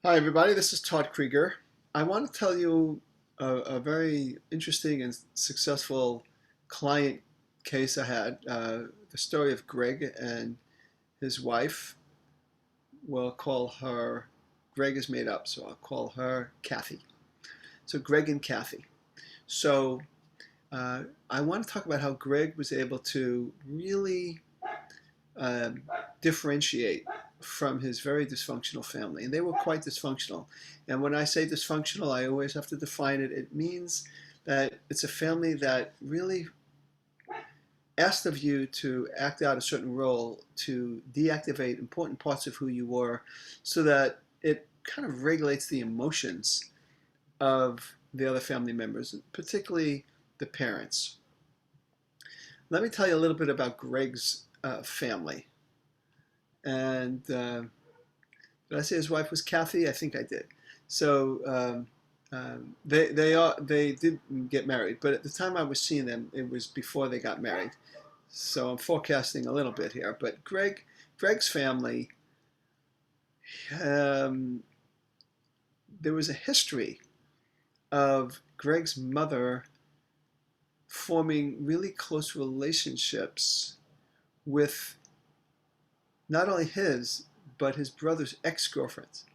Hi, everybody. This is Todd Creager. I want to tell you a very interesting and successful client case I had. The story of Greg and his wife. We'll call her, Greg is made up, so I'll call her Kathy. So, Greg and Kathy. So, I want to talk about how Greg was able to really um, differentiate from his very dysfunctional family. And they were quite dysfunctional. And when I say dysfunctional, I always have to define it. It means that it's a family that really asked of you to act out a certain role to deactivate important parts of who you were so that it kind of regulates the emotions of the other family members, particularly the parents. Let me tell you a little bit about Greg's family. And did I say his wife was Kathy? I think I did. So they did get married, but at the time I was seeing them, it was before they got married. So I'm forecasting a little bit here. But Greg's family, um, there was a history of Greg's mother forming really close relationships with not only his but his brother's ex-girlfriends,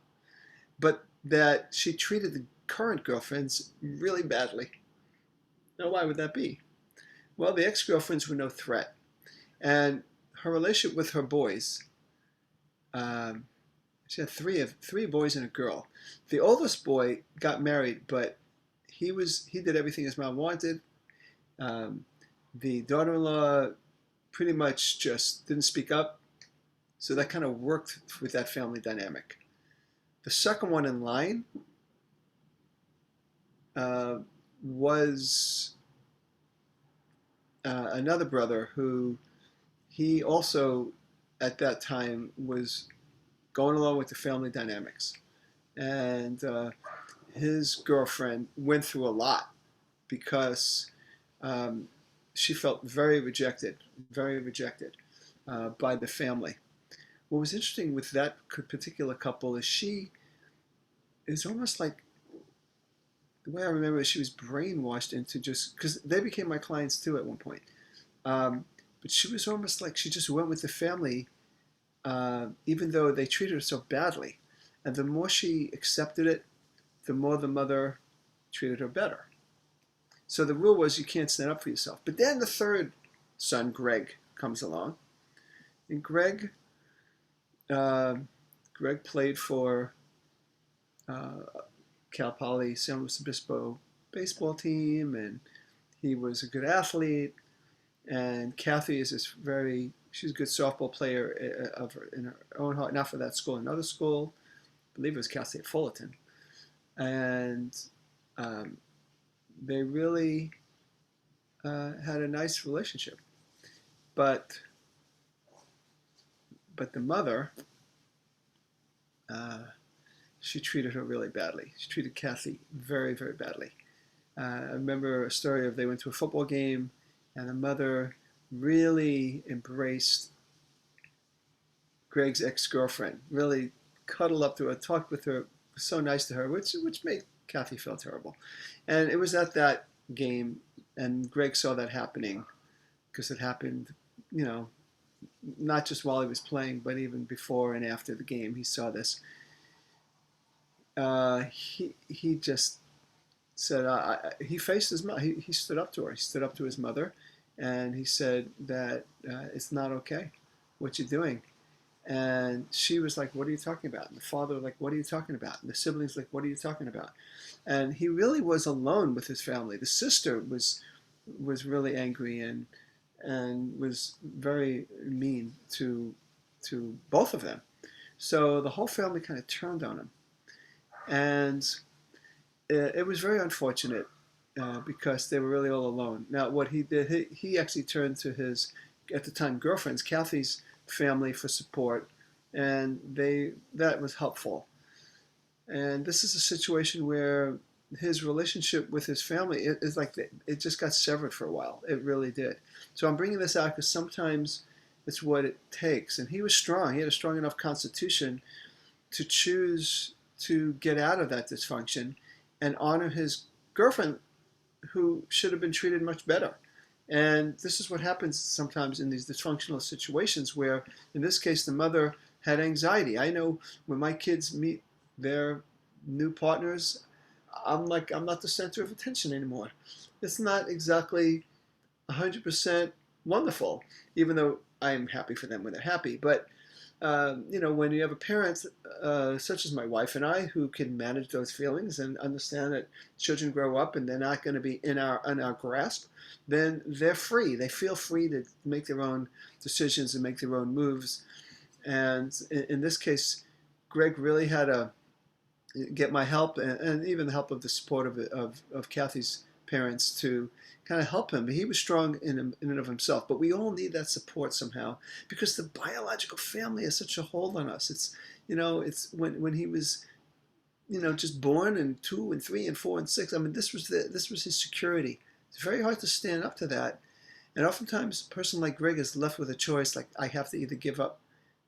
but that she treated the current girlfriends really badly. Now, why would that be? Well, the ex-girlfriends were no threat, and her relationship with her boys. Um, she had three boys and a girl. The oldest boy got married, but he did everything his mom wanted. Um, the daughter-in-law pretty much just didn't speak up, so that kind of worked with that family dynamic. The second one in line uh, was another brother who he also at that time was going along with the family dynamics. And his girlfriend went through a lot because um, she felt very rejected by the family. What was interesting with that particular couple is she is almost like the way I remember it, she was brainwashed into just because they became my clients too at one point. Um, but she was almost like she just went with the family, even though they treated her so badly. And the more she accepted it, the more the mother treated her better. So the rule was you can't stand up for yourself. But then the third son, Greg, comes along, and uh, Greg played for uh, Cal Poly San Luis Obispo baseball team, and he was a good athlete. And Kathy is she's a good softball player in her own heart, not for that school, another school. I believe it was Cal State Fullerton. And um, they really had a nice relationship. But the mother, uh, she treated her really badly. She treated Kathy very badly. I remember a story of they went to a football game, and the mother really embraced Greg's ex-girlfriend. Really cuddled up to her, talked with her, was so nice to her, which made Kathy feel terrible. And it was at that game, and Greg saw that happening because it happened, you know, not just while he was playing, but even before and after the game, he saw this. He just said he faced his mother. He stood up to her. He stood up to his mother, and he said that it's not okay what you're doing. And she was like, "What are you talking about?" And the father like, "What are you talking about?" And the siblings like, "What are you talking about?" And he really was alone with his family. The sister was really angry and was very mean to both of them. So the whole family kind of turned on him, and it was very unfortunate because they were really all alone. Now, what he did, he actually turned to his, at the time, girlfriend's, Kathy's family for support, and that was helpful. And this is a situation where his relationship with his family is like it just got severed for a while. It really did. So I'm bringing this out because sometimes it's what it takes. And he was strong. He had a strong enough constitution to choose to get out of that dysfunction and honor his girlfriend who should have been treated much better. And this is what happens sometimes in these dysfunctional situations where, in this case, the mother had anxiety. I know when my kids meet their new partners, I'm like, I'm not the center of attention anymore. It's not exactly 100% wonderful, even though I am happy for them when they're happy. But when you have a parent such as my wife and I who can manage those feelings and understand that children grow up and they're not going to be in our grasp, then they're free. They feel free to make their own decisions and make their own moves. And in this case, Greg really had to get my help and even the help of the support of Kathy's parents to kind of help him. He was strong in and of himself, but we all need that support somehow because the biological family has such a hold on us. It's when he was just born and 2 and 3 and 4 and 6. I mean, this was his security. It's very hard to stand up to that, and oftentimes a person like Greg is left with a choice like I have to either give up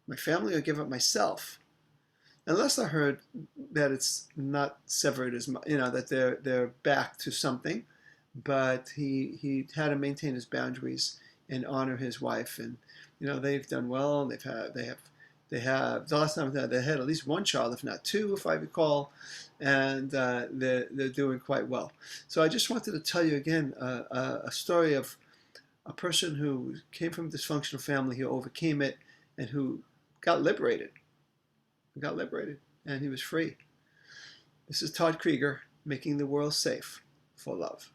my family or give up myself. Unless I heard that it's not severed as much, that they're back to something, but he had to maintain his boundaries and honor his wife, and they've done well. They have the last time they had at least one child, if not two, if I recall, and they're doing quite well. So I just wanted to tell you again a story of a person who came from a dysfunctional family, who overcame it, and who got liberated. And he was free. This is Todd Creager, making the world safe for love.